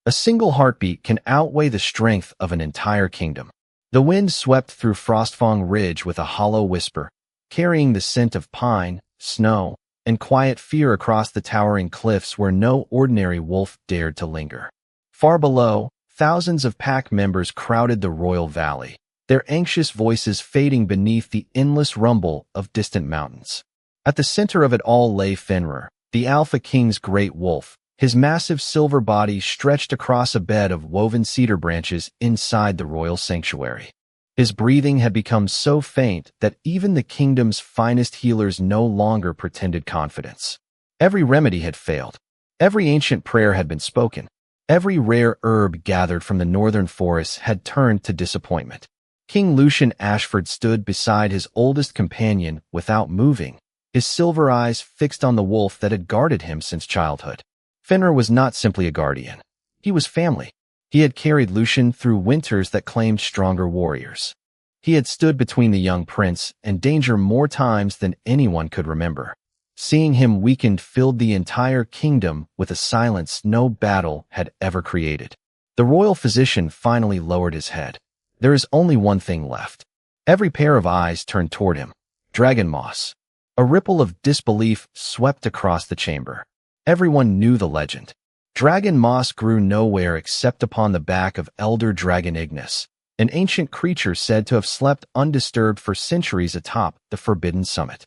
A single heartbeat can outweigh the strength of an entire kingdom. The wind swept through Frostfang Ridge with a hollow whisper, carrying the scent of pine, snow, and quiet fear across the towering cliffs where no ordinary wolf dared to linger. Far below, thousands of pack members crowded the royal valley, their anxious voices fading beneath the endless rumble of distant mountains. At the center of it all lay Fenrir, the Alpha King's great wolf, his massive silver body stretched across a bed of woven cedar branches inside the royal sanctuary. His breathing had become so faint that even the kingdom's finest healers no longer pretended confidence. Every remedy had failed. Every ancient prayer had been spoken. Every rare herb gathered from the northern forests had turned to disappointment. King Lucian Ashford stood beside his oldest companion without moving, his silver eyes fixed on the wolf that had guarded him since childhood. Fenrir was not simply a guardian. He was family. He had carried Lucian through winters that claimed stronger warriors. He had stood between the young prince and danger more times than anyone could remember. Seeing him weakened filled the entire kingdom with a silence no battle had ever created. The royal physician finally lowered his head. There is only one thing left. Every pair of eyes turned toward him. Dragon moss. A ripple of disbelief swept across the chamber. Everyone knew the legend. Dragon moss grew nowhere except upon the back of Elder Dragon Ignis, an ancient creature said to have slept undisturbed for centuries atop the forbidden summit.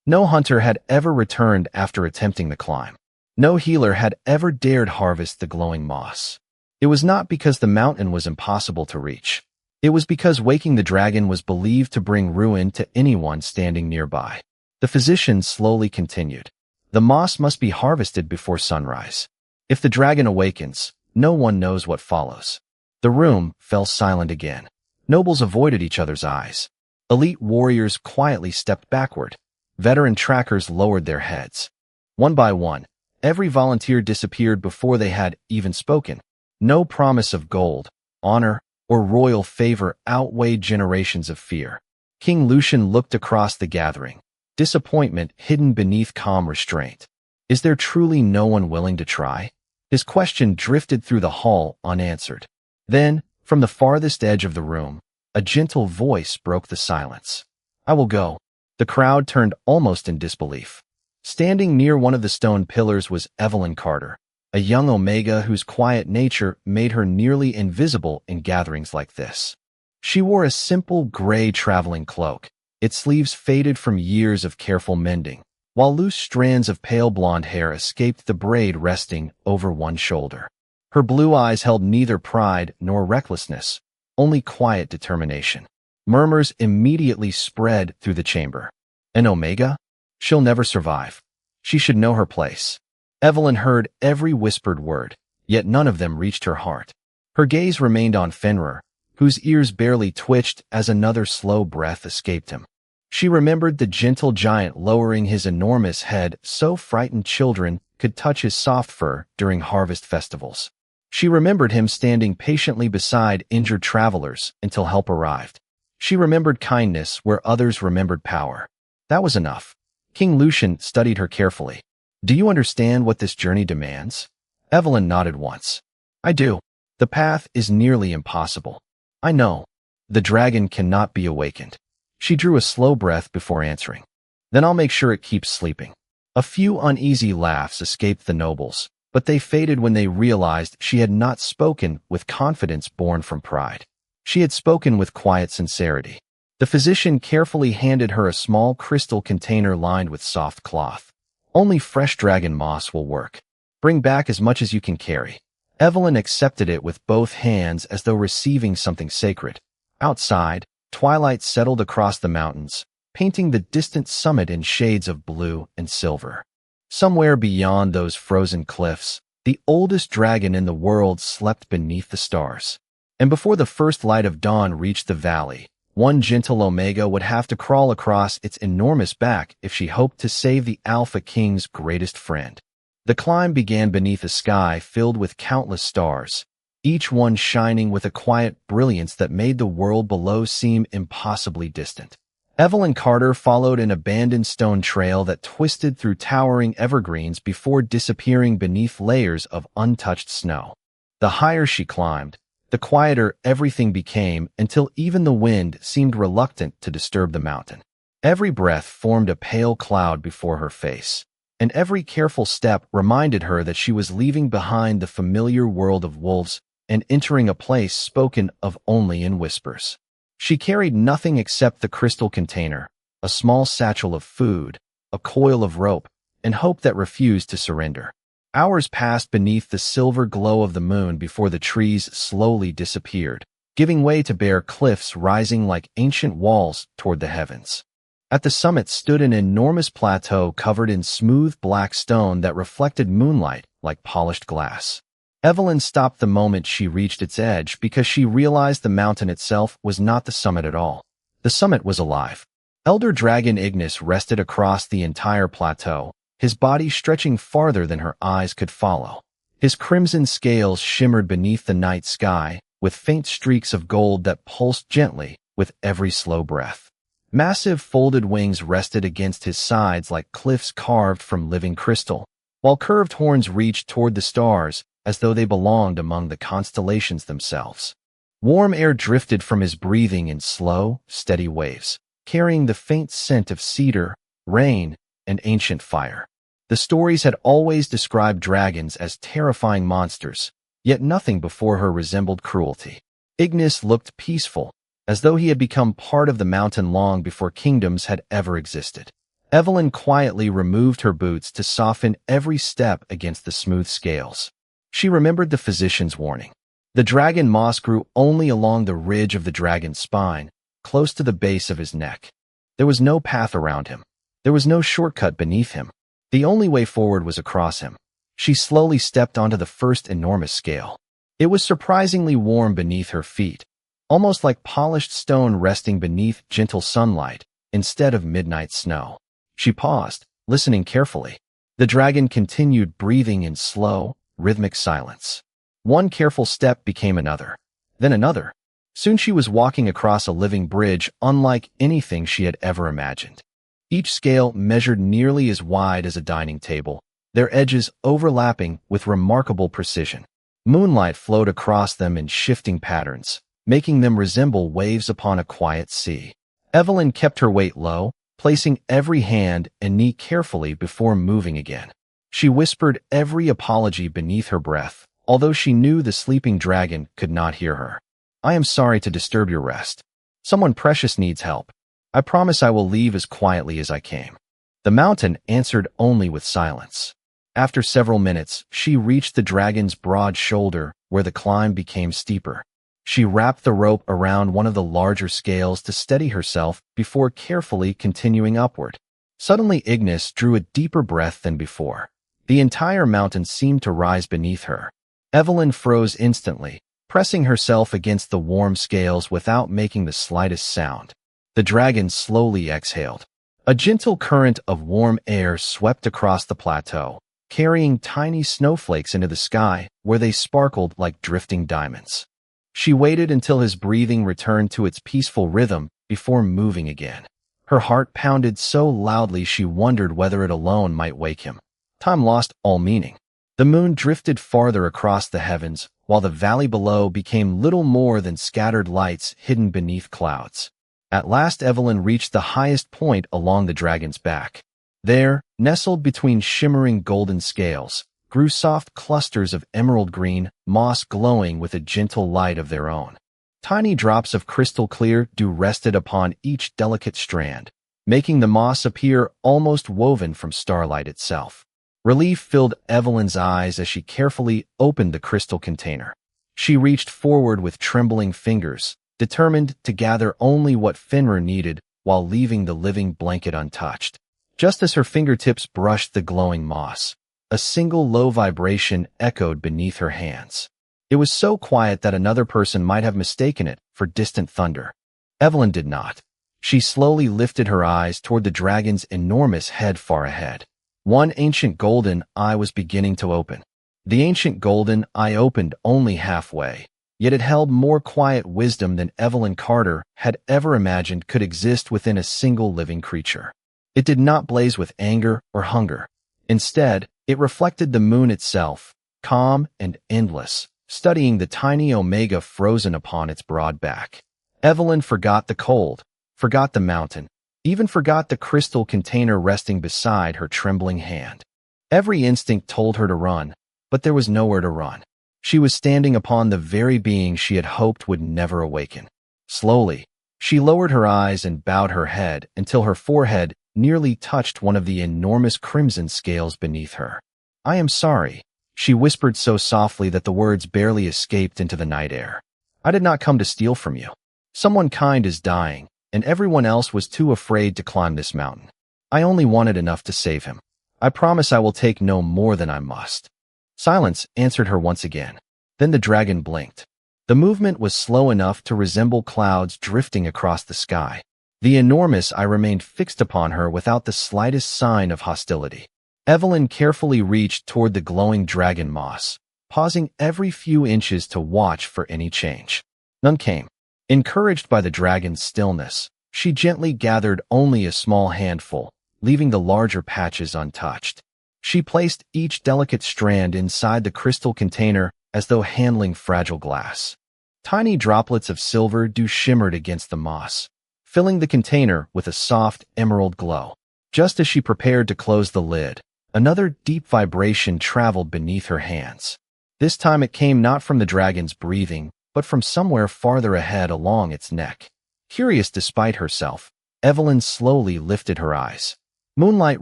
No hunter had ever returned after attempting the climb. No healer had ever dared harvest the glowing moss. It was not because the mountain was impossible to reach. It was because waking the dragon was believed to bring ruin to anyone standing nearby. The physician slowly continued. The moss must be harvested before sunrise. If the dragon awakens, no one knows what follows. The room fell silent again. Nobles avoided each other's eyes. Elite warriors quietly stepped backward. Veteran trackers lowered their heads. One by one, every volunteer disappeared before they had even spoken. No promise of gold, honor, or royal favor outweighed generations of fear. King Lucian looked across the gathering, disappointment hidden beneath calm restraint. Is there truly no one willing to try? His question drifted through the hall unanswered. Then, from the farthest edge of the room, a gentle voice broke the silence. I will go. The crowd turned almost in disbelief. Standing near one of the stone pillars was Evelyn Carter, a young Omega whose quiet nature made her nearly invisible in gatherings like this. She wore a simple gray traveling cloak, its sleeves faded from years of careful mending, while loose strands of pale blonde hair escaped the braid resting over one shoulder. Her blue eyes held neither pride nor recklessness, only quiet determination. Murmurs immediately spread through the chamber. An Omega? She'll never survive. She should know her place. Evelyn heard every whispered word, yet none of them reached her heart. Her gaze remained on Fenrir, whose ears barely twitched as another slow breath escaped him. She remembered the gentle giant lowering his enormous head so frightened children could touch his soft fur during harvest festivals. She remembered him standing patiently beside injured travelers until help arrived. She remembered kindness where others remembered power. That was enough. King Lucian studied her carefully. Do you understand what this journey demands? Evelyn nodded once. I do. The path is nearly impossible. I know. The dragon cannot be awakened. She drew a slow breath before answering. Then I'll make sure it keeps sleeping. A few uneasy laughs escaped the nobles, but they faded when they realized she had not spoken with confidence born from pride. She had spoken with quiet sincerity. The physician carefully handed her a small crystal container lined with soft cloth. Only fresh dragon moss will work. Bring back as much as you can carry. Evelyn accepted it with both hands as though receiving something sacred. Outside, twilight settled across the mountains, painting the distant summit in shades of blue and silver. Somewhere beyond those frozen cliffs, the oldest dragon in the world slept beneath the stars. And before the first light of dawn reached the valley, one gentle Omega would have to crawl across its enormous back if she hoped to save the Alpha King's greatest friend. The climb began beneath a sky filled with countless stars, each one shining with a quiet brilliance that made the world below seem impossibly distant. Evelyn Carter followed an abandoned stone trail that twisted through towering evergreens before disappearing beneath layers of untouched snow. The higher she climbed, the quieter everything became until even the wind seemed reluctant to disturb the mountain. Every breath formed a pale cloud before her face, and every careful step reminded her that she was leaving behind the familiar world of wolves and entering a place spoken of only in whispers. She carried nothing except the crystal container, a small satchel of food, a coil of rope, and hope that refused to surrender. Hours passed beneath the silver glow of the moon before the trees slowly disappeared, giving way to bare cliffs rising like ancient walls toward the heavens. At the summit stood an enormous plateau covered in smooth black stone that reflected moonlight like polished glass. Evelyn stopped the moment she reached its edge because she realized the mountain itself was not the summit at all. The summit was alive. Elder Dragon Ignis rested across the entire plateau, his body stretching farther than her eyes could follow. His crimson scales shimmered beneath the night sky, with faint streaks of gold that pulsed gently with every slow breath. Massive folded wings rested against his sides like cliffs carved from living crystal, while curved horns reached toward the stars as though they belonged among the constellations themselves. Warm air drifted from his breathing in slow, steady waves, carrying the faint scent of cedar, rain, and ancient fire. The stories had always described dragons as terrifying monsters, yet nothing before her resembled cruelty. Ignis looked peaceful, as though he had become part of the mountain long before kingdoms had ever existed. Evelyn quietly removed her boots to soften every step against the smooth scales. She remembered the physician's warning. The dragon moss grew only along the ridge of the dragon's spine, close to the base of his neck. There was no path around him. There was no shortcut beneath him. The only way forward was across him. She slowly stepped onto the first enormous scale. It was surprisingly warm beneath her feet, almost like polished stone resting beneath gentle sunlight instead of midnight snow. She paused, listening carefully. The dragon continued breathing in slow, rhythmic silence. One careful step became another, then another. Soon she was walking across a living bridge unlike anything she had ever imagined. Each scale measured nearly as wide as a dining table, their edges overlapping with remarkable precision. Moonlight flowed across them in shifting patterns, making them resemble waves upon a quiet sea. Evelyn kept her weight low, placing every hand and knee carefully before moving again. She whispered every apology beneath her breath, although she knew the sleeping dragon could not hear her. "I am sorry to disturb your rest. Someone precious needs help. I promise I will leave as quietly as I came." The mountain answered only with silence. After several minutes, she reached the dragon's broad shoulder, where the climb became steeper. She wrapped the rope around one of the larger scales to steady herself before carefully continuing upward. Suddenly Ignis drew a deeper breath than before. The entire mountain seemed to rise beneath her. Evelyn froze instantly, pressing herself against the warm scales without making the slightest sound. The dragon slowly exhaled. A gentle current of warm air swept across the plateau, carrying tiny snowflakes into the sky where they sparkled like drifting diamonds. She waited until his breathing returned to its peaceful rhythm before moving again. Her heart pounded so loudly she wondered whether it alone might wake him. Time lost all meaning. The moon drifted farther across the heavens, while the valley below became little more than scattered lights hidden beneath clouds. At last Evelyn reached the highest point along the dragon's back. There, nestled between shimmering golden scales, grew soft clusters of emerald green moss glowing with a gentle light of their own. Tiny drops of crystal clear dew rested upon each delicate strand, making the moss appear almost woven from starlight itself. Relief filled Evelyn's eyes as she carefully opened the crystal container. She reached forward with trembling fingers, determined to gather only what Fenrir needed while leaving the living blanket untouched. Just as her fingertips brushed the glowing moss, a single low vibration echoed beneath her hands. It was so quiet that another person might have mistaken it for distant thunder. Evelyn did not. She slowly lifted her eyes toward the dragon's enormous head far ahead. One ancient golden eye was beginning to open. The ancient golden eye opened only halfway, yet it held more quiet wisdom than Evelyn Carter had ever imagined could exist within a single living creature. It did not blaze with anger or hunger. Instead, it reflected the moon itself, calm and endless, studying the tiny omega frozen upon its broad back. Evelyn forgot the cold, forgot the mountain, even forgot the crystal container resting beside her trembling hand. Every instinct told her to run, but there was nowhere to run. She was standing upon the very being she had hoped would never awaken. Slowly, she lowered her eyes and bowed her head until her forehead nearly touched one of the enormous crimson scales beneath her. "I am sorry," she whispered so softly that the words barely escaped into the night air. "I did not come to steal from you. Someone kind is dying, and everyone else was too afraid to climb this mountain. I only wanted enough to save him. I promise I will take no more than I must." Silence answered her once again. Then the dragon blinked. The movement was slow enough to resemble clouds drifting across the sky. The enormous eye remained fixed upon her without the slightest sign of hostility. Evelyn carefully reached toward the glowing dragon moss, pausing every few inches to watch for any change. None came. Encouraged by the dragon's stillness, she gently gathered only a small handful, leaving the larger patches untouched. She placed each delicate strand inside the crystal container as though handling fragile glass. Tiny droplets of silver dew shimmered against the moss, filling the container with a soft emerald glow. Just as she prepared to close the lid, another deep vibration traveled beneath her hands. This time it came not from the dragon's breathing, but from somewhere farther ahead along its neck. Curious despite herself, Evelyn slowly lifted her eyes. Moonlight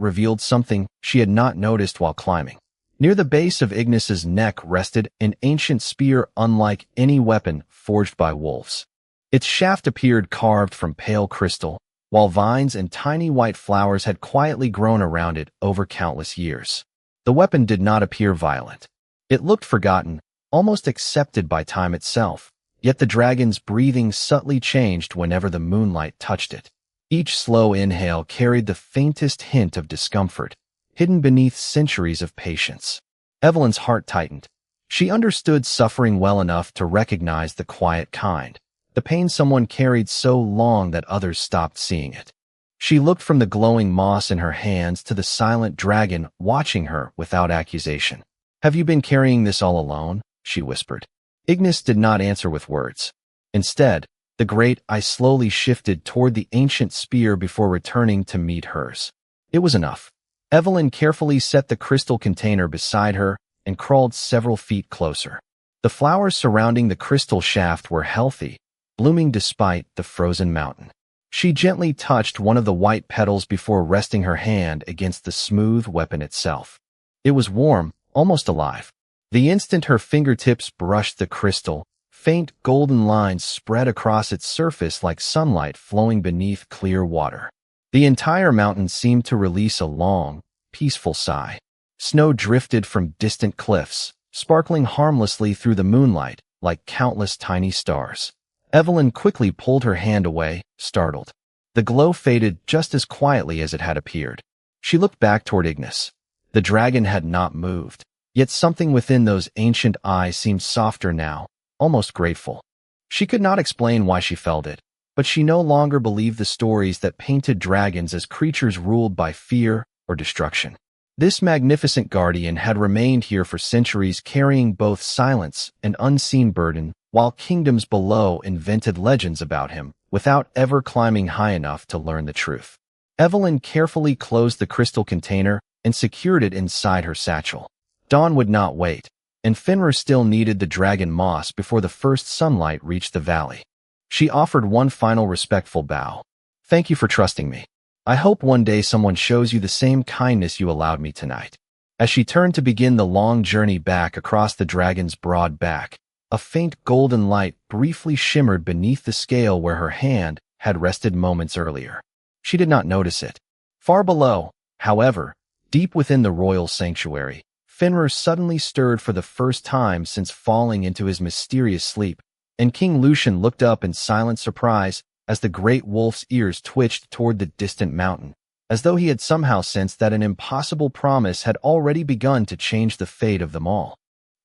revealed something she had not noticed while climbing. Near the base of Ignis's neck rested an ancient spear unlike any weapon forged by wolves. Its shaft appeared carved from pale crystal, while vines and tiny white flowers had quietly grown around it over countless years. The weapon did not appear violent. It looked forgotten, almost accepted by time itself, yet the dragon's breathing subtly changed whenever the moonlight touched it. Each slow inhale carried the faintest hint of discomfort, hidden beneath centuries of patience. Evelyn's heart tightened. She understood suffering well enough to recognize the quiet kind, the pain someone carried so long that others stopped seeing it. She looked from the glowing moss in her hands to the silent dragon watching her without accusation. "Have you been carrying this all alone?" she whispered. Ignis did not answer with words. Instead, the great eye slowly shifted toward the ancient spear before returning to meet hers. It was enough. Evelyn carefully set the crystal container beside her and crawled several feet closer. The flowers surrounding the crystal shaft were healthy, blooming despite the frozen mountain. She gently touched one of the white petals before resting her hand against the smooth weapon itself. It was warm, almost alive. The instant her fingertips brushed the crystal, faint golden lines spread across its surface like sunlight flowing beneath clear water. The entire mountain seemed to release a long, peaceful sigh. Snow drifted from distant cliffs, sparkling harmlessly through the moonlight like countless tiny stars. Evelyn quickly pulled her hand away, startled. The glow faded just as quietly as it had appeared. She looked back toward Ignis. The dragon had not moved, yet something within those ancient eyes seemed softer now, almost grateful. She could not explain why she felt it, but she no longer believed the stories that painted dragons as creatures ruled by fear or destruction. This magnificent guardian had remained here for centuries, carrying both silence and unseen burden, while kingdoms below invented legends about him, without ever climbing high enough to learn the truth. Evelyn carefully closed the crystal container and secured it inside her satchel. Dawn would not wait, and Fenrir still needed the dragon moss before the first sunlight reached the valley. She offered one final respectful bow. "Thank you for trusting me. I hope one day someone shows you the same kindness you allowed me tonight." As she turned to begin the long journey back across the dragon's broad back, a faint golden light briefly shimmered beneath the scale where her hand had rested moments earlier. She did not notice it. Far below, however, deep within the royal sanctuary, Fenrir suddenly stirred for the first time since falling into his mysterious sleep, and King Lucian looked up in silent surprise as the great wolf's ears twitched toward the distant mountain, as though he had somehow sensed that an impossible promise had already begun to change the fate of them all.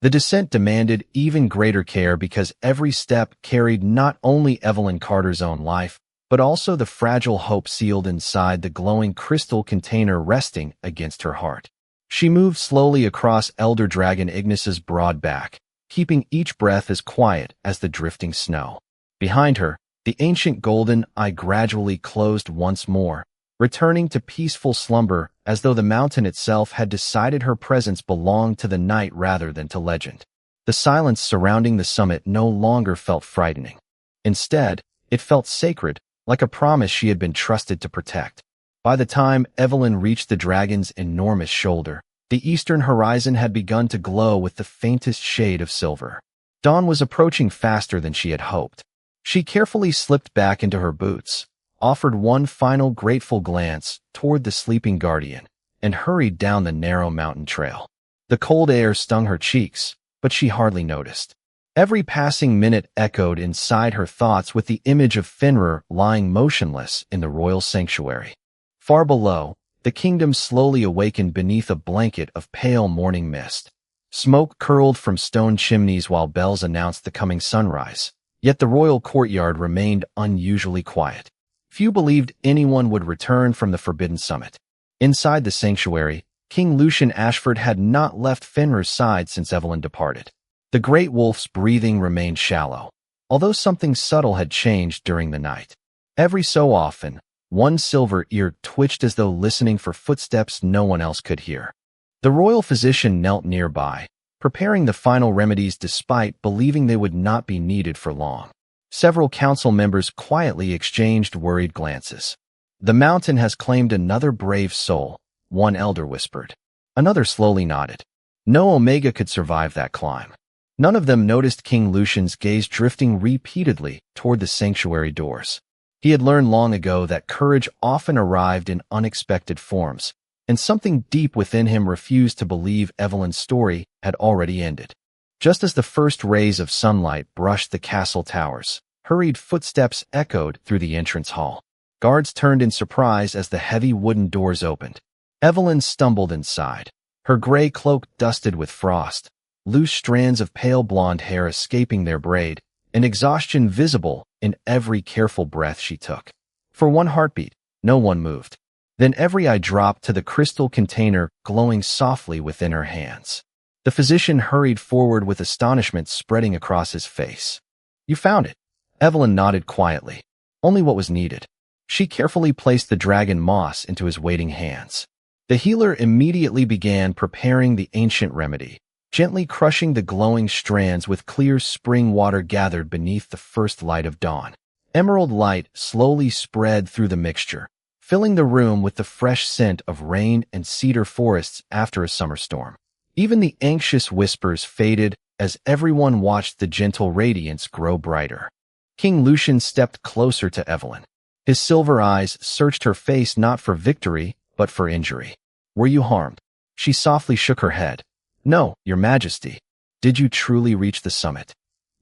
The descent demanded even greater care because every step carried not only Evelyn Carter's own life, but also the fragile hope sealed inside the glowing crystal container resting against her heart. She moved slowly across Elder Dragon Ignis's broad back, keeping each breath as quiet as the drifting snow. Behind her, the ancient golden eye gradually closed once more, returning to peaceful slumber as though the mountain itself had decided her presence belonged to the night rather than to legend. The silence surrounding the summit no longer felt frightening. Instead, it felt sacred, like a promise she had been trusted to protect. By the time Evelyn reached the dragon's enormous shoulder, the eastern horizon had begun to glow with the faintest shade of silver. Dawn was approaching faster than she had hoped. She carefully slipped back into her boots, offered one final grateful glance toward the sleeping guardian, and hurried down the narrow mountain trail. The cold air stung her cheeks, but she hardly noticed. Every passing minute echoed inside her thoughts with the image of Fenrir lying motionless in the royal sanctuary. Far below, the kingdom slowly awakened beneath a blanket of pale morning mist. Smoke curled from stone chimneys while bells announced the coming sunrise, yet the royal courtyard remained unusually quiet. Few believed anyone would return from the Forbidden Summit. Inside the sanctuary, King Lucian Ashford had not left Fenrir's side since Evelyn departed. The great wolf's breathing remained shallow, although something subtle had changed during the night. Every so often, one silver ear twitched as though listening for footsteps no one else could hear. The royal physician knelt nearby, preparing the final remedies despite believing they would not be needed for long. Several council members quietly exchanged worried glances. "The mountain has claimed another brave soul," one elder whispered. Another slowly nodded. No Omega could survive that climb. None of them noticed King Lucian's gaze drifting repeatedly toward the sanctuary doors. He had learned long ago that courage often arrived in unexpected forms, and something deep within him refused to believe Evelyn's story had already ended. Just as the first rays of sunlight brushed the castle towers, hurried footsteps echoed through the entrance hall. Guards turned in surprise as the heavy wooden doors opened. Evelyn stumbled inside, her gray cloak dusted with frost, loose strands of pale blonde hair escaping their braid, and exhaustion visible in every careful breath she took. For one heartbeat, no one moved. Then every eye dropped to the crystal container glowing softly within her hands. The physician hurried forward with astonishment spreading across his face. "You found it." Evelyn nodded quietly. Only what was needed. She carefully placed the dragon moss into his waiting hands. The healer immediately began preparing the ancient remedy, gently crushing the glowing strands with clear spring water gathered beneath the first light of dawn. Emerald light slowly spread through the mixture, filling the room with the fresh scent of rain and cedar forests after a summer storm. Even the anxious whispers faded as everyone watched the gentle radiance grow brighter. King Lucian stepped closer to Evelyn. His silver eyes searched her face not for victory, but for injury. "Were you harmed?" She softly shook her head. "No, Your Majesty." "Did you truly reach the summit?"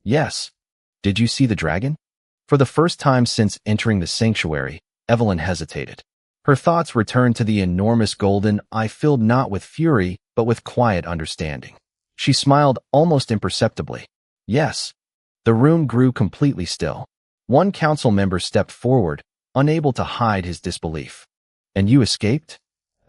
"Yes." "Did you see the dragon?" For the first time since entering the sanctuary, Evelyn hesitated. Her thoughts returned to the enormous golden eye filled not with fury, but with quiet understanding. She smiled almost imperceptibly. "Yes." The room grew completely still. One council member stepped forward, unable to hide his disbelief. "And you escaped?"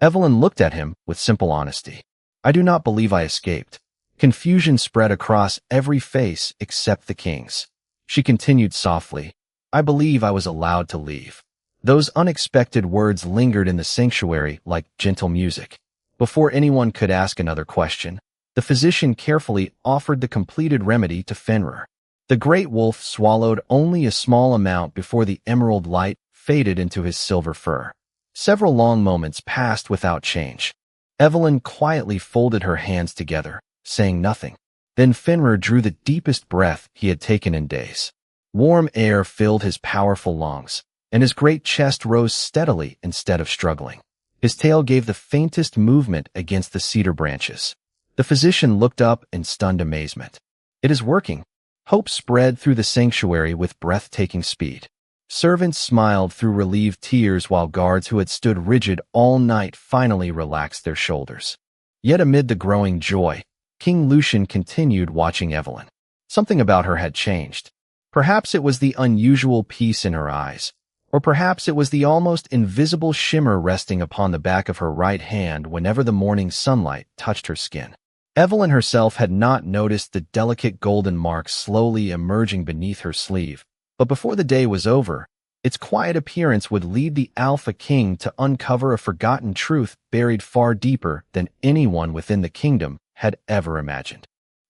Evelyn looked at him with simple honesty. "I do not believe I escaped." Confusion spread across every face except the king's. She continued softly, "I believe I was allowed to leave." Those unexpected words lingered in the sanctuary like gentle music. Before anyone could ask another question, the physician carefully offered the completed remedy to Fenrir. The great wolf swallowed only a small amount before the emerald light faded into his silver fur. Several long moments passed without change. Evelyn quietly folded her hands together, saying nothing. Then Fenrir drew the deepest breath he had taken in days. Warm air filled his powerful lungs, and his great chest rose steadily instead of struggling. His tail gave the faintest movement against the cedar branches. The physician looked up in stunned amazement. "It is working." Hope spread through the sanctuary with breathtaking speed. Servants smiled through relieved tears while guards who had stood rigid all night finally relaxed their shoulders. Yet amid the growing joy, King Lucian continued watching Evelyn. Something about her had changed. Perhaps it was the unusual peace in her eyes, or perhaps it was the almost invisible shimmer resting upon the back of her right hand whenever the morning sunlight touched her skin. Evelyn herself had not noticed the delicate golden mark slowly emerging beneath her sleeve, but before the day was over, its quiet appearance would lead the Alpha King to uncover a forgotten truth buried far deeper than anyone within the kingdom had ever imagined.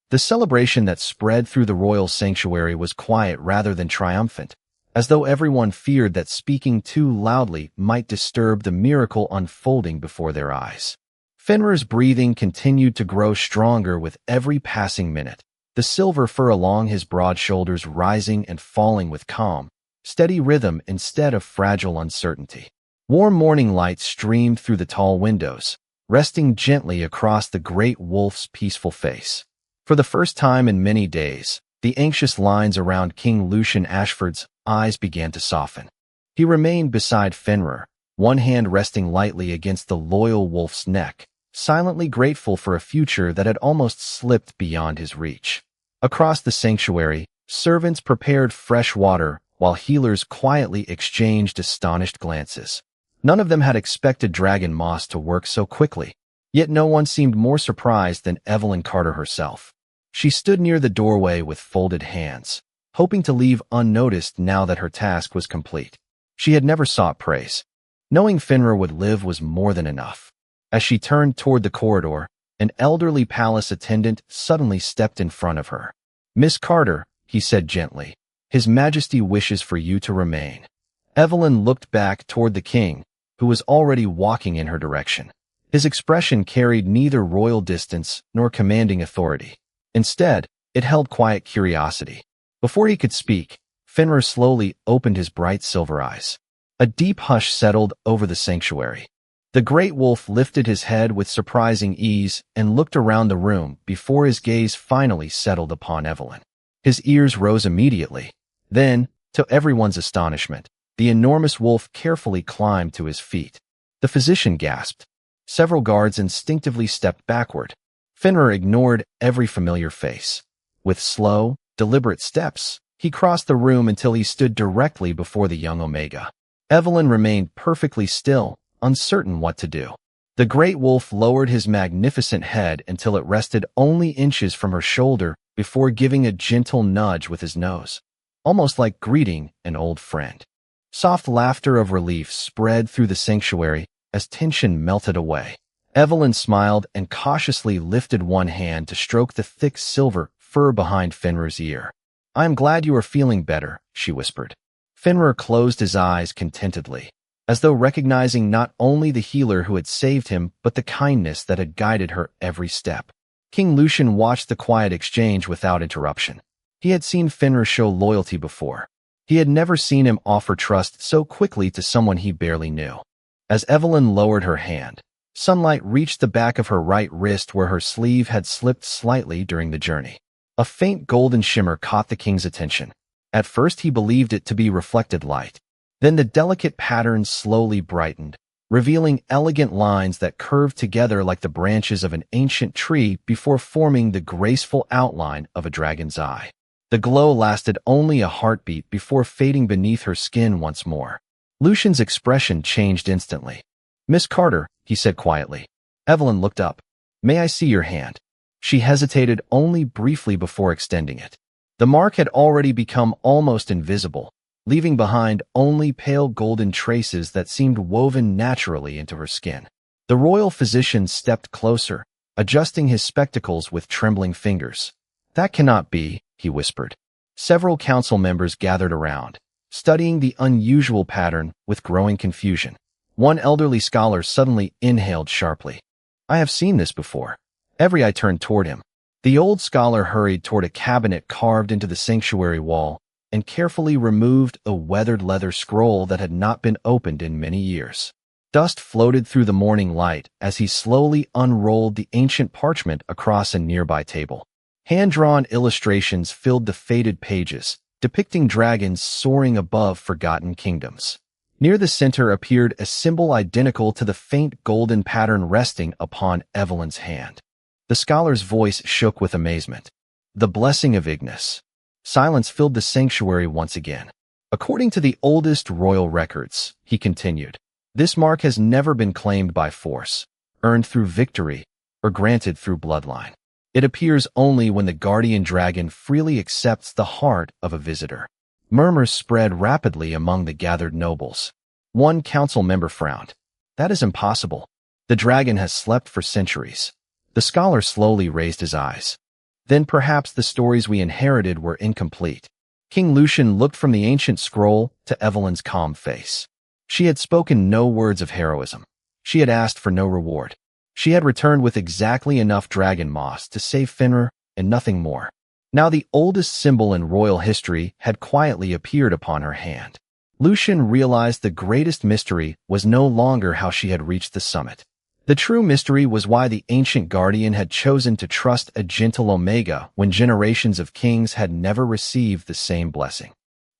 The celebration that spread through the royal sanctuary was quiet rather than triumphant, as though everyone feared that speaking too loudly might disturb the miracle unfolding before their eyes. Fenrir's breathing continued to grow stronger with every passing minute, the silver fur along his broad shoulders rising and falling with calm, steady rhythm instead of fragile uncertainty. Warm morning light streamed through the tall windows, resting gently across the great wolf's peaceful face. For the first time in many days, the anxious lines around King Lucian Ashford's eyes began to soften. He remained beside Fenrir, one hand resting lightly against the loyal wolf's neck, silently grateful for a future that had almost slipped beyond his reach. Across the sanctuary, servants prepared fresh water while healers quietly exchanged astonished glances. None of them had expected Dragon Moss to work so quickly, yet no one seemed more surprised than Evelyn Carter herself. She stood near the doorway with folded hands, hoping to leave unnoticed now that her task was complete. She had never sought praise. Knowing Fenrir would live was more than enough. As she turned toward the corridor, an elderly palace attendant suddenly stepped in front of her. "Miss Carter," he said gently, "His Majesty wishes for you to remain." Evelyn looked back toward the king, who was already walking in her direction. His expression carried neither royal distance nor commanding authority. Instead, it held quiet curiosity. Before he could speak, Fenrir slowly opened his bright silver eyes. A deep hush settled over the sanctuary. The great wolf lifted his head with surprising ease and looked around the room before his gaze finally settled upon Evelyn. His ears rose immediately. Then, to everyone's astonishment, the enormous wolf carefully climbed to his feet. The physician gasped. Several guards instinctively stepped backward. Fenrir ignored every familiar face. With slow, deliberate steps, he crossed the room until he stood directly before the young Omega. Evelyn remained perfectly still, uncertain what to do. The great wolf lowered his magnificent head until it rested only inches from her shoulder before giving a gentle nudge with his nose, almost like greeting an old friend. Soft laughter of relief spread through the sanctuary as tension melted away. Evelyn smiled and cautiously lifted one hand to stroke the thick silver fur behind Fenrir's ear. "I am glad you are feeling better," she whispered. Fenrir closed his eyes contentedly, as though recognizing not only the healer who had saved him, but the kindness that had guided her every step. King Lucian watched the quiet exchange without interruption. He had seen Fenrir show loyalty before. He had never seen him offer trust so quickly to someone he barely knew. As Evelyn lowered her hand, sunlight reached the back of her right wrist where her sleeve had slipped slightly during the journey. A faint golden shimmer caught the king's attention. At first he believed it to be reflected light. Then the delicate pattern slowly brightened, revealing elegant lines that curved together like the branches of an ancient tree before forming the graceful outline of a dragon's eye. The glow lasted only a heartbeat before fading beneath her skin once more. Lucian's expression changed instantly. "Miss Carter," he said quietly. Evelyn looked up. "May I see your hand?" She hesitated only briefly before extending it. The mark had already become almost invisible, leaving behind only pale golden traces that seemed woven naturally into her skin. The royal physician stepped closer, adjusting his spectacles with trembling fingers. "That cannot be," he whispered. Several council members gathered around, studying the unusual pattern with growing confusion. One elderly scholar suddenly inhaled sharply. "I have seen this before." Every eye turned toward him. The old scholar hurried toward a cabinet carved into the sanctuary wall and carefully removed a weathered leather scroll that had not been opened in many years. Dust floated through the morning light as he slowly unrolled the ancient parchment across a nearby table. Hand-drawn illustrations filled the faded pages, depicting dragons soaring above forgotten kingdoms. Near the center appeared a symbol identical to the faint golden pattern resting upon Evelyn's hand. The scholar's voice shook with amazement. "The blessing of Ignis." Silence filled the sanctuary once again. "According to the oldest royal records," he continued, "this mark has never been claimed by force, earned through victory, or granted through bloodline. It appears only when the guardian dragon freely accepts the heart of a visitor. Murmurs spread rapidly among the gathered nobles. One council member frowned. That is impossible. The dragon has slept for centuries. The scholar slowly raised his eyes. Then perhaps the stories we inherited were incomplete. King Lucian looked from the ancient scroll to Evelyn's calm face. She had spoken no words of heroism. She had asked for no reward. She had returned with exactly enough dragon moss to save Fenrir and nothing more. Now the oldest symbol in royal history had quietly appeared upon her hand. Lucian realized the greatest mystery was no longer how she had reached the summit. The true mystery was why the ancient guardian had chosen to trust a gentle Omega when generations of kings had never received the same blessing.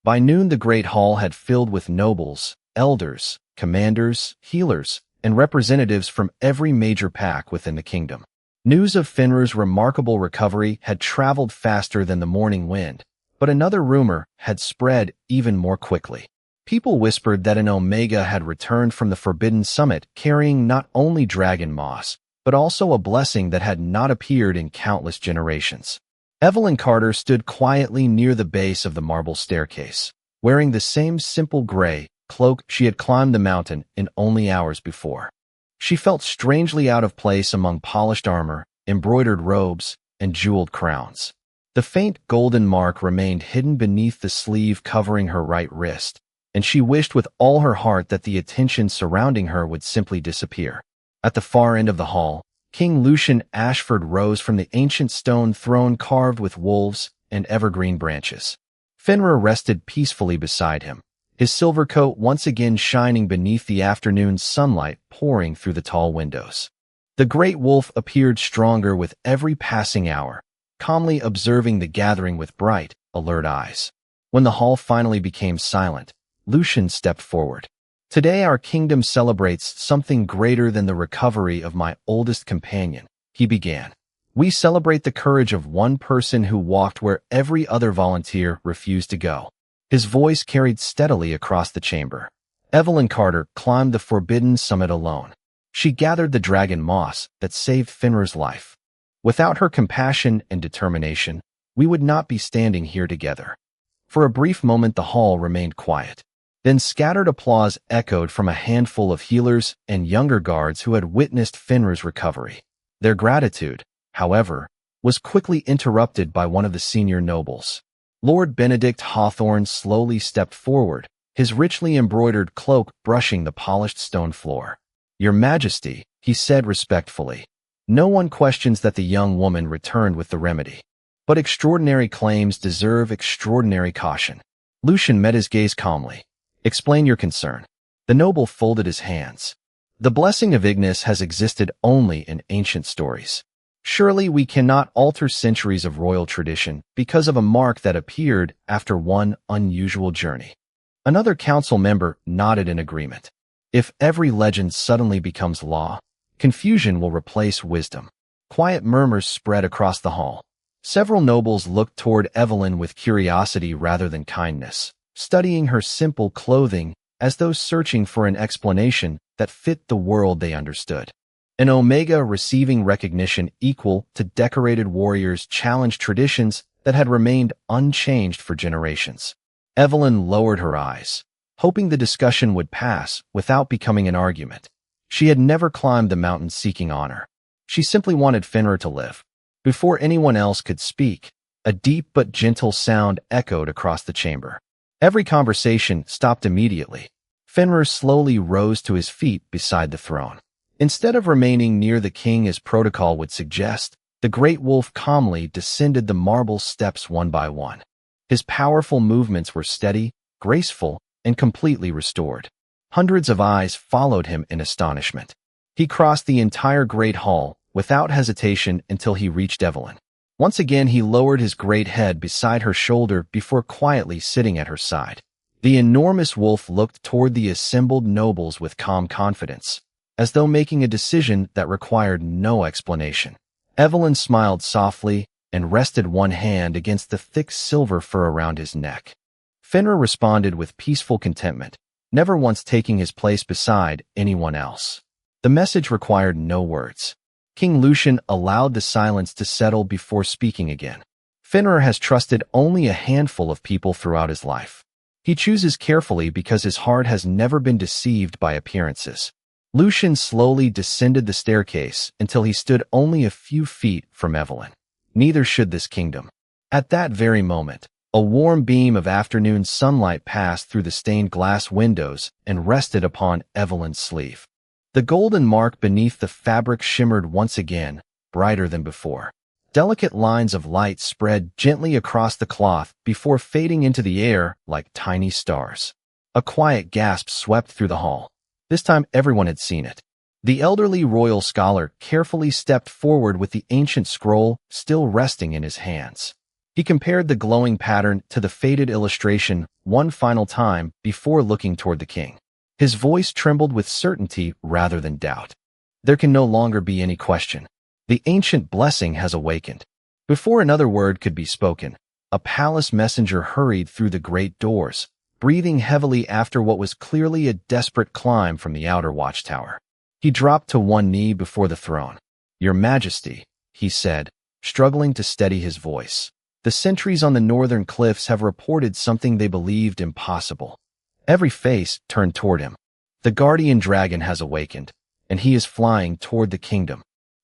By noon the great hall had filled with nobles, elders, commanders, healers, and representatives from every major pack within the kingdom. News of Fenrir's remarkable recovery had traveled faster than the morning wind, but another rumor had spread even more quickly. People whispered that an Omega had returned from the Forbidden Summit carrying not only dragon moss, but also a blessing that had not appeared in countless generations. Evelyn Carter stood quietly near the base of the marble staircase, wearing the same simple gray cloak she had climbed the mountain in only hours before. She felt strangely out of place among polished armor, embroidered robes, and jeweled crowns. The faint golden mark remained hidden beneath the sleeve covering her right wrist, and she wished with all her heart that the attention surrounding her would simply disappear. At the far end of the hall, King Lucian Ashford rose from the ancient stone throne carved with wolves and evergreen branches. Fenrir rested peacefully beside him, his silver coat once again shining beneath the afternoon sunlight pouring through the tall windows. The great wolf appeared stronger with every passing hour, calmly observing the gathering with bright, alert eyes. When the hall finally became silent, Lucian stepped forward. Today our kingdom celebrates something greater than the recovery of my oldest companion, he began. We celebrate the courage of one person who walked where every other volunteer refused to go. His voice carried steadily across the chamber. Evelyn Carter climbed the Forbidden Summit alone. She gathered the dragon moss that saved Fenrir's life. Without her compassion and determination, we would not be standing here together. For a brief moment the hall remained quiet. Then scattered applause echoed from a handful of healers and younger guards who had witnessed Fenrir's recovery. Their gratitude, however, was quickly interrupted by one of the senior nobles. Lord Benedict Hawthorne slowly stepped forward, his richly embroidered cloak brushing the polished stone floor. "Your Majesty," he said respectfully. "No one questions that the young woman returned with the remedy. But extraordinary claims deserve extraordinary caution." Lucian met his gaze calmly. "Explain your concern." The noble folded his hands. "The blessing of Ignis has existed only in ancient stories. Surely we cannot alter centuries of royal tradition because of a mark that appeared after one unusual journey." Another council member nodded in agreement. "If every legend suddenly becomes law, confusion will replace wisdom." Quiet murmurs spread across the hall. Several nobles looked toward Evelyn with curiosity rather than kindness, studying her simple clothing as though searching for an explanation that fit the world they understood. An Omega receiving recognition equal to decorated warriors challenged traditions that had remained unchanged for generations. Evelyn lowered her eyes, hoping the discussion would pass without becoming an argument. She had never climbed the mountain seeking honor. She simply wanted Fenrir to live. Before anyone else could speak, a deep but gentle sound echoed across the chamber. Every conversation stopped immediately. Fenrir slowly rose to his feet beside the throne. Instead of remaining near the king as protocol would suggest, the great wolf calmly descended the marble steps one by one. His powerful movements were steady, graceful, and completely restored. Hundreds of eyes followed him in astonishment. He crossed the entire great hall without hesitation until he reached Evelyn. Once again he lowered his great head beside her shoulder before quietly sitting at her side. The enormous wolf looked toward the assembled nobles with calm confidence, as though making a decision that required no explanation. Evelyn smiled softly and rested one hand against the thick silver fur around his neck. Fenrir responded with peaceful contentment, never once taking his place beside anyone else. The message required no words. King Lucian allowed the silence to settle before speaking again. Fenrir has trusted only a handful of people throughout his life. He chooses carefully because his heart has never been deceived by appearances. Lucian slowly descended the staircase until he stood only a few feet from Evelyn. Neither should this kingdom. At that very moment, a warm beam of afternoon sunlight passed through the stained glass windows and rested upon Evelyn's sleeve. The golden mark beneath the fabric shimmered once again, brighter than before. Delicate lines of light spread gently across the cloth before fading into the air like tiny stars. A quiet gasp swept through the hall. This time everyone had seen it. The elderly royal scholar carefully stepped forward with the ancient scroll still resting in his hands. He compared the glowing pattern to the faded illustration one final time before looking toward the king. His voice trembled with certainty rather than doubt. There can no longer be any question. The ancient blessing has awakened. Before another word could be spoken, a palace messenger hurried through the great doors, breathing heavily after what was clearly a desperate climb from the outer watchtower. He dropped to one knee before the throne. "Your Majesty," he said, struggling to steady his voice. "The sentries on the northern cliffs have reported something they believed impossible." Every face turned toward him. The guardian dragon has awakened, and he is flying toward the kingdom.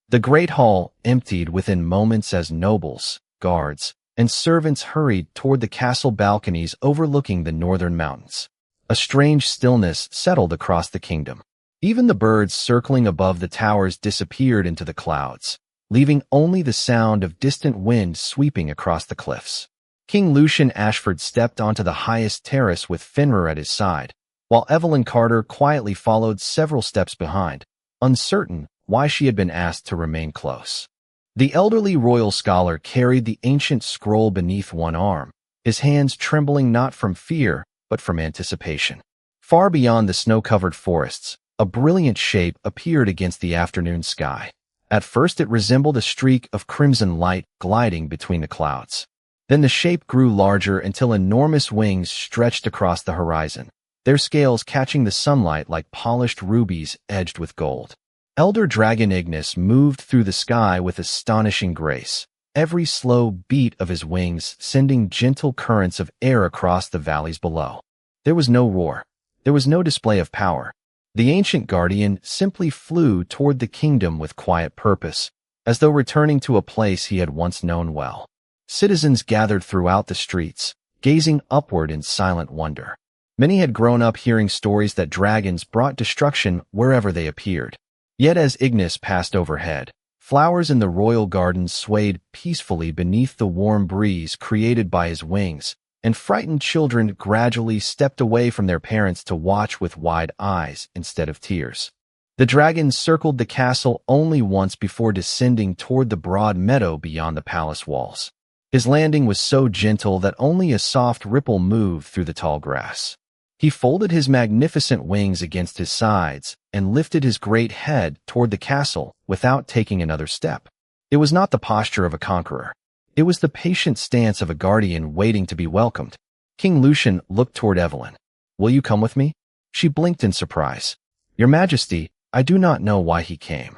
The great hall emptied within moments as nobles, guards, and servants hurried toward the castle balconies overlooking the northern mountains. A strange stillness settled across the kingdom. Even the birds circling above the towers disappeared into the clouds, leaving only the sound of distant wind sweeping across the cliffs. King Lucian Ashford stepped onto the highest terrace with Fenrir at his side, while Evelyn Carter quietly followed several steps behind, uncertain why she had been asked to remain close. The elderly royal scholar carried the ancient scroll beneath one arm, his hands trembling not from fear, but from anticipation. Far beyond the snow-covered forests, a brilliant shape appeared against the afternoon sky. At first it resembled a streak of crimson light gliding between the clouds. Then the shape grew larger until enormous wings stretched across the horizon, their scales catching the sunlight like polished rubies edged with gold. Elder Dragon Ignis moved through the sky with astonishing grace, every slow beat of his wings sending gentle currents of air across the valleys below. There was no roar. There was no display of power. The ancient guardian simply flew toward the kingdom with quiet purpose, as though returning to a place he had once known well. Citizens gathered throughout the streets, gazing upward in silent wonder. Many had grown up hearing stories that dragons brought destruction wherever they appeared. Yet as Ignis passed overhead, flowers in the royal gardens swayed peacefully beneath the warm breeze created by his wings, and frightened children gradually stepped away from their parents to watch with wide eyes instead of tears. The dragon circled the castle only once before descending toward the broad meadow beyond the palace walls. His landing was so gentle that only a soft ripple moved through the tall grass. He folded his magnificent wings against his sides and lifted his great head toward the castle without taking another step. It was not the posture of a conqueror. It was the patient stance of a guardian waiting to be welcomed. King Lucian looked toward Evelyn. "Will you come with me?" She blinked in surprise. "Your Majesty, I do not know why he came."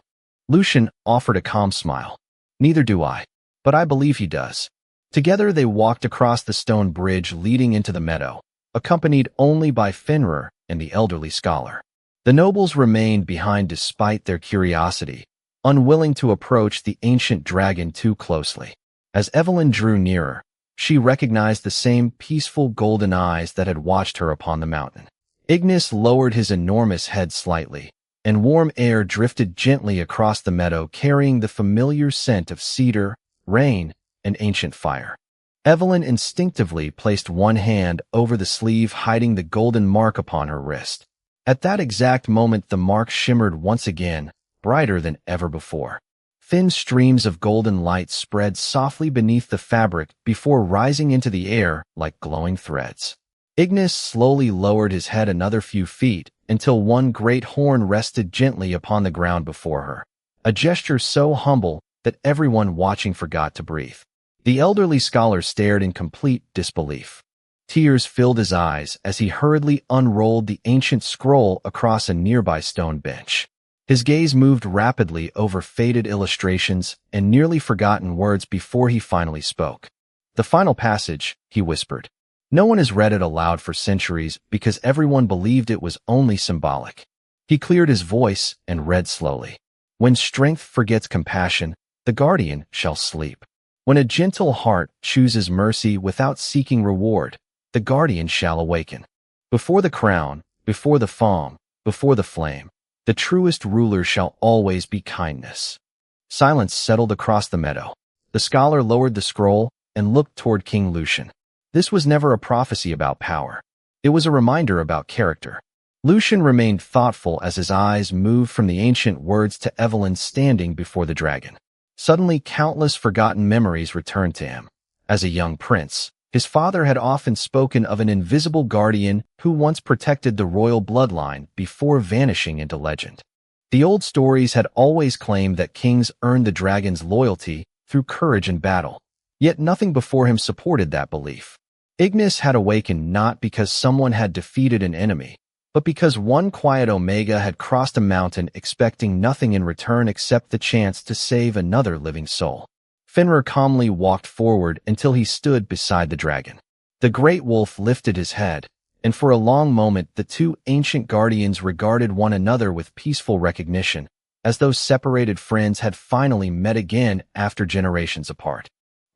Lucian offered a calm smile. "Neither do I, but I believe he does." Together they walked across the stone bridge leading into the meadow, accompanied only by Fenrir and the elderly scholar. The nobles remained behind despite their curiosity, unwilling to approach the ancient dragon too closely. As Evelyn drew nearer, she recognized the same peaceful golden eyes that had watched her upon the mountain. Ignis lowered his enormous head slightly, and warm air drifted gently across the meadow carrying the familiar scent of cedar, rain, and ancient fire. Evelyn instinctively placed one hand over the sleeve hiding the golden mark upon her wrist. At that exact moment the mark shimmered once again, brighter than ever before. Thin streams of golden light spread softly beneath the fabric before rising into the air like glowing threads. Ignis slowly lowered his head another few feet until one great horn rested gently upon the ground before her, a gesture so humble that everyone watching forgot to breathe. The elderly scholar stared in complete disbelief. Tears filled his eyes as he hurriedly unrolled the ancient scroll across a nearby stone bench. His gaze moved rapidly over faded illustrations and nearly forgotten words before he finally spoke. "The final passage," he whispered. "No one has read it aloud for centuries because everyone believed it was only symbolic." He cleared his voice and read slowly. "When strength forgets compassion, the guardian shall sleep. When a gentle heart chooses mercy without seeking reward, the guardian shall awaken. Before the crown, before the fawn, before the flame, the truest ruler shall always be kindness." Silence settled across the meadow. The scholar lowered the scroll and looked toward King Lucian. This was never a prophecy about power. It was a reminder about character. Lucian remained thoughtful as his eyes moved from the ancient words to Evelyn standing before the dragon. Suddenly, countless forgotten memories returned to him. As a young prince, his father had often spoken of an invisible guardian who once protected the royal bloodline before vanishing into legend. The old stories had always claimed that kings earned the dragon's loyalty through courage in battle. Yet nothing before him supported that belief. Ignis had awakened not because someone had defeated an enemy, but because one quiet Omega had crossed a mountain expecting nothing in return except the chance to save another living soul. Fenrir calmly walked forward until he stood beside the dragon. The great wolf lifted his head, and for a long moment the two ancient guardians regarded one another with peaceful recognition, as though separated friends had finally met again after generations apart.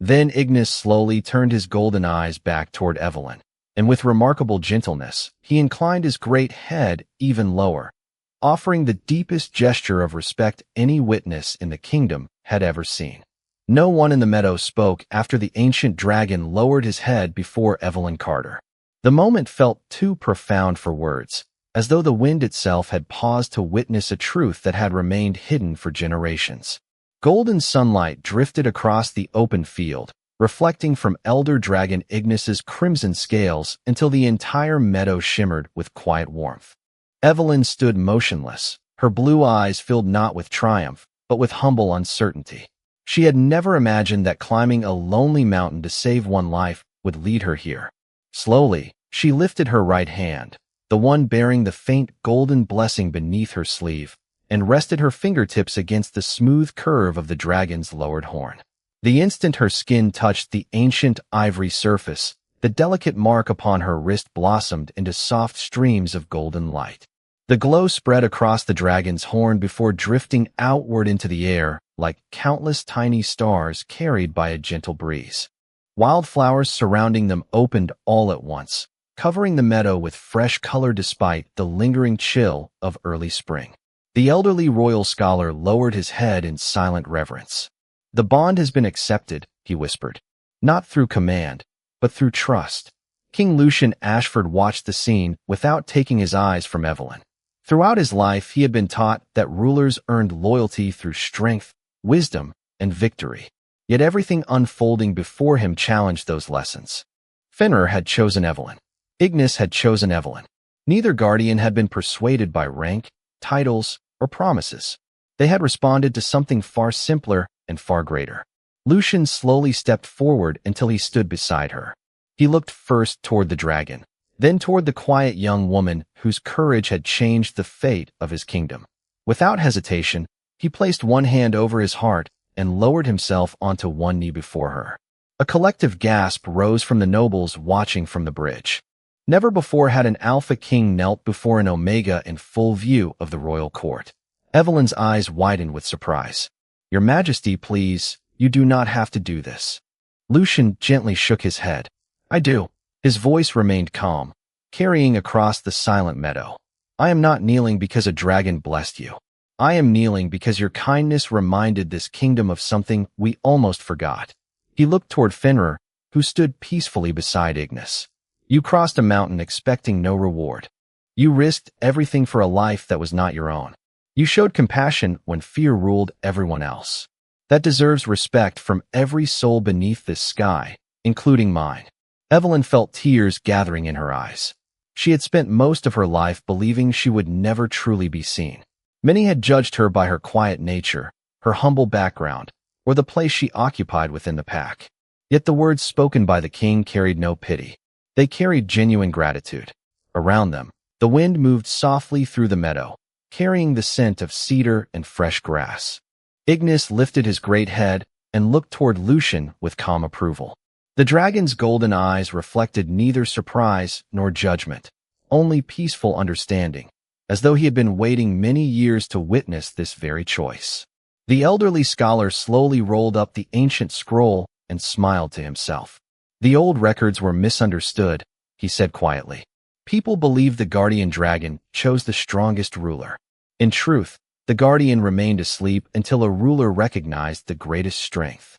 Then Ignis slowly turned his golden eyes back toward Evelyn, and with remarkable gentleness, he inclined his great head even lower, offering the deepest gesture of respect any witness in the kingdom had ever seen. No one in the meadow spoke after the ancient dragon lowered his head before Evelyn Carter. The moment felt too profound for words, as though the wind itself had paused to witness a truth that had remained hidden for generations. Golden sunlight drifted across the open field, reflecting from Elder Dragon Ignis's crimson scales until the entire meadow shimmered with quiet warmth. Evelyn stood motionless, her blue eyes filled not with triumph, but with humble uncertainty. She had never imagined that climbing a lonely mountain to save one life would lead her here. Slowly, she lifted her right hand, the one bearing the faint golden blessing beneath her sleeve, and rested her fingertips against the smooth curve of the dragon's lowered horn. The instant her skin touched the ancient ivory surface, the delicate mark upon her wrist blossomed into soft streams of golden light. The glow spread across the dragon's horn before drifting outward into the air like countless tiny stars carried by a gentle breeze. Wildflowers surrounding them opened all at once, covering the meadow with fresh color despite the lingering chill of early spring. The elderly royal scholar lowered his head in silent reverence. "The bond has been accepted," he whispered. "Not through command, but through trust." King Lucian Ashford watched the scene without taking his eyes from Evelyn. Throughout his life, he had been taught that rulers earned loyalty through strength, wisdom, and victory. Yet everything unfolding before him challenged those lessons. Fenrir had chosen Evelyn. Ignis had chosen Evelyn. Neither guardian had been persuaded by rank, titles, or promises. They had responded to something far simpler and far greater. Lucian slowly stepped forward until he stood beside her. He looked first toward the dragon, then toward the quiet young woman whose courage had changed the fate of his kingdom. Without hesitation, he placed one hand over his heart and lowered himself onto one knee before her. A collective gasp rose from the nobles watching from the bridge. Never before had an Alpha King knelt before an Omega in full view of the royal court. Evelyn's eyes widened with surprise. "Your Majesty, please, you do not have to do this." Lucian gently shook his head. "I do." His voice remained calm, carrying across the silent meadow. "I am not kneeling because a dragon blessed you. I am kneeling because your kindness reminded this kingdom of something we almost forgot." He looked toward Fenrir, who stood peacefully beside Ignis. "You crossed a mountain expecting no reward. You risked everything for a life that was not your own. You showed compassion when fear ruled everyone else. That deserves respect from every soul beneath this sky, including mine." Evelyn felt tears gathering in her eyes. She had spent most of her life believing she would never truly be seen. Many had judged her by her quiet nature, her humble background, or the place she occupied within the pack. Yet the words spoken by the king carried no pity. They carried genuine gratitude. Around them, the wind moved softly through the meadow, carrying the scent of cedar and fresh grass. Ignis lifted his great head and looked toward Lucian with calm approval. The dragon's golden eyes reflected neither surprise nor judgment, only peaceful understanding, as though he had been waiting many years to witness this very choice. The elderly scholar slowly rolled up the ancient scroll and smiled to himself. The old records were misunderstood, he said quietly. People believed the guardian dragon chose the strongest ruler. In truth, the guardian remained asleep until a ruler recognized the greatest strength.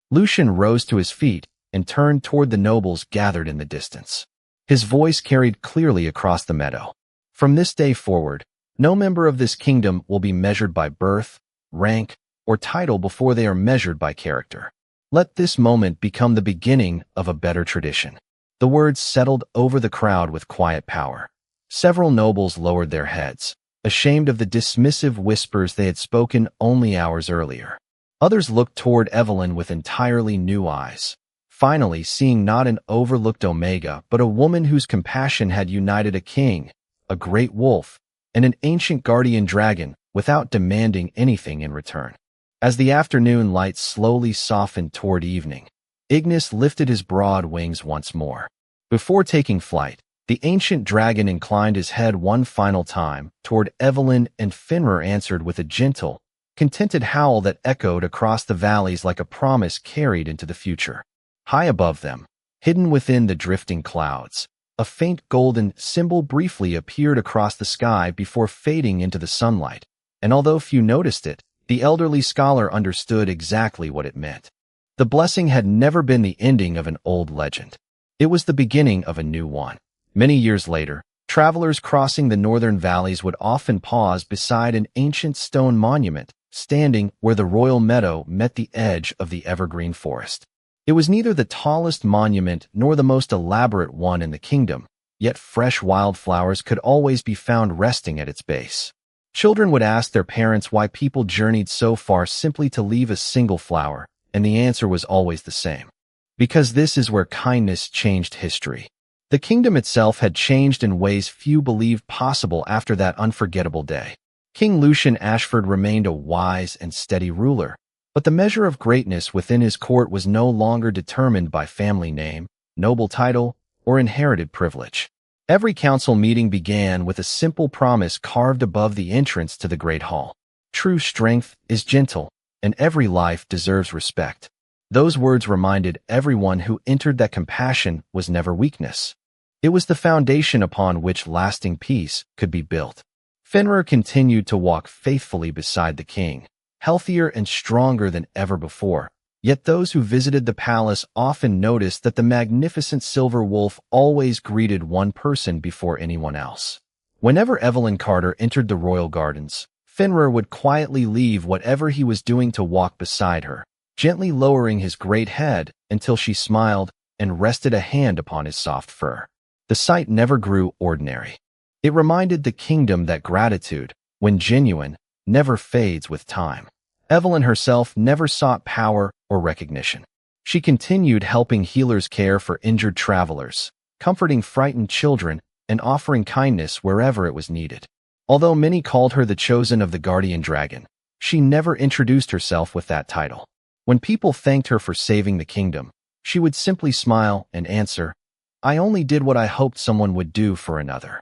Lucian rose to his feet and turned toward the nobles gathered in the distance. His voice carried clearly across the meadow. From this day forward, no member of this kingdom will be measured by birth, rank, or title before they are measured by character. Let this moment become the beginning of a better tradition. The words settled over the crowd with quiet power. Several nobles lowered their heads, ashamed of the dismissive whispers they had spoken only hours earlier. Others looked toward Evelyn with entirely new eyes, finally seeing not an overlooked Omega, but a woman whose compassion had united a king, a great wolf, and an ancient guardian dragon without demanding anything in return. As the afternoon light slowly softened toward evening, Ignis lifted his broad wings once more. Before taking flight, the ancient dragon inclined his head one final time toward Evelyn, and Fenrir answered with a gentle, contented howl that echoed across the valleys like a promise carried into the future. High above them, hidden within the drifting clouds, a faint golden symbol briefly appeared across the sky before fading into the sunlight, and although few noticed it, the elderly scholar understood exactly what it meant. The blessing had never been the ending of an old legend. It was the beginning of a new one. Many years later, travelers crossing the northern valleys would often pause beside an ancient stone monument, standing where the royal meadow met the edge of the evergreen forest. It was neither the tallest monument nor the most elaborate one in the kingdom, yet fresh wildflowers could always be found resting at its base. Children would ask their parents why people journeyed so far simply to leave a single flower, and the answer was always the same. Because this is where kindness changed history. The kingdom itself had changed in ways few believed possible after that unforgettable day. King Lucian Ashford remained a wise and steady ruler, but the measure of greatness within his court was no longer determined by family name, noble title, or inherited privilege. Every council meeting began with a simple promise carved above the entrance to the great hall. True strength is gentle, and every life deserves respect. Those words reminded everyone who entered that compassion was never weakness. It was the foundation upon which lasting peace could be built. Fenrir continued to walk faithfully beside the king, healthier and stronger than ever before. Yet those who visited the palace often noticed that the magnificent silver wolf always greeted one person before anyone else. Whenever Evelyn Carter entered the royal gardens, Fenrir would quietly leave whatever he was doing to walk beside her, gently lowering his great head until she smiled and rested a hand upon his soft fur. The sight never grew ordinary. It reminded the kingdom that gratitude, when genuine, never fades with time. Evelyn herself never sought power or recognition. She continued helping healers care for injured travelers, comforting frightened children, and offering kindness wherever it was needed. Although many called her the chosen of the guardian dragon, she never introduced herself with that title. When people thanked her for saving the kingdom, she would simply smile and answer, "I only did what I hoped someone would do for another."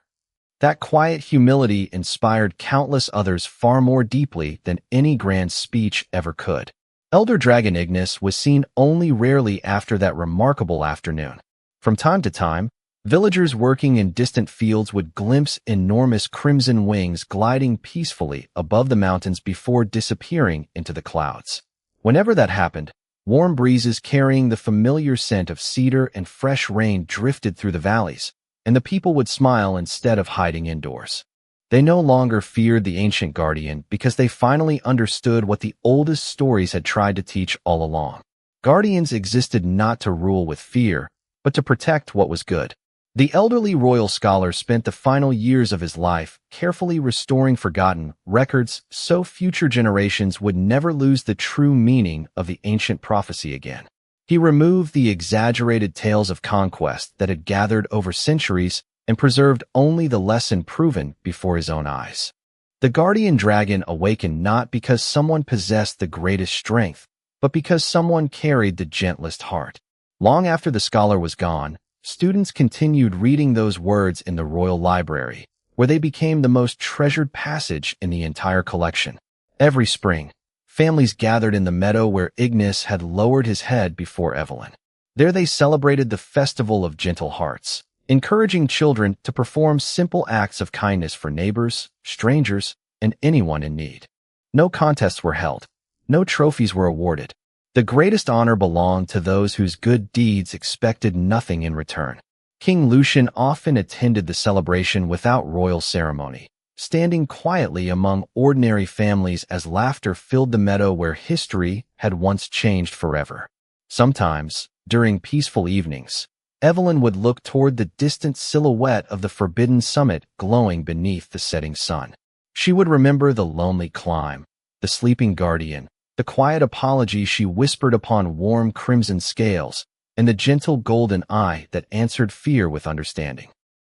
That quiet humility inspired countless others far more deeply than any grand speech ever could. Elder Dragon Ignis was seen only rarely after that remarkable afternoon. From time to time, villagers working in distant fields would glimpse enormous crimson wings gliding peacefully above the mountains before disappearing into the clouds. Whenever that happened, warm breezes carrying the familiar scent of cedar and fresh rain drifted through the valleys, and the people would smile instead of hiding indoors. They no longer feared the ancient guardian because they finally understood what the oldest stories had tried to teach all along. Guardians existed not to rule with fear, but to protect what was good. The elderly royal scholar spent the final years of his life carefully restoring forgotten records so future generations would never lose the true meaning of the ancient prophecy again. He removed the exaggerated tales of conquest that had gathered over centuries and preserved only the lesson proven before his own eyes. The guardian dragon awakened not because someone possessed the greatest strength, but because someone carried the gentlest heart. Long after the scholar was gone, students continued reading those words in the royal library, where they became the most treasured passage in the entire collection. Every spring, families gathered in the meadow where Ignis had lowered his head before Evelyn. There they celebrated the festival of gentle hearts, encouraging children to perform simple acts of kindness for neighbors, strangers, and anyone in need. No contests were held. No trophies were awarded. The greatest honor belonged to those whose good deeds expected nothing in return. King Lucian often attended the celebration without royal ceremony, standing quietly among ordinary families as laughter filled the meadow where history had once changed forever. Sometimes, during peaceful evenings, Evelyn would look toward the distant silhouette of the forbidden summit glowing beneath the setting sun. She would remember the lonely climb, the sleeping guardian, the quiet apology she whispered upon warm crimson scales, and the gentle golden eye that answered fear with understanding.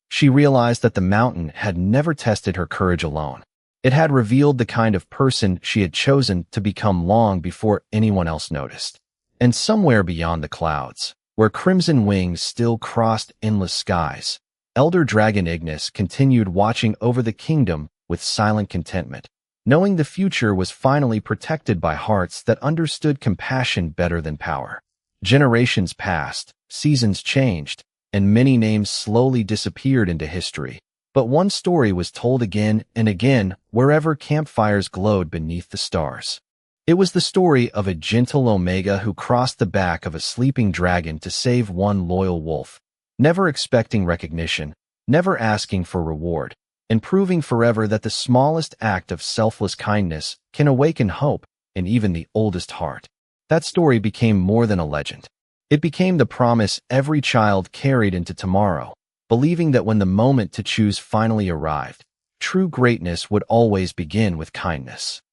She realized that the mountain had never tested her courage alone. It had revealed the kind of person she had chosen to become long before anyone else noticed. And somewhere beyond the clouds, where crimson wings still crossed endless skies, Elder Dragon Ignis continued watching over the kingdom with silent contentment, knowing the future was finally protected by hearts that understood compassion better than power. Generations passed, seasons changed, and many names slowly disappeared into history. But one story was told again and again wherever campfires glowed beneath the stars. It was the story of a gentle Omega who crossed the back of a sleeping dragon to save one loyal wolf, never expecting recognition, never asking for reward, and proving forever that the smallest act of selfless kindness can awaken hope in even the oldest heart. That story became more than a legend. It became the promise every child carried into tomorrow, believing that when the moment to choose finally arrived, true greatness would always begin with kindness.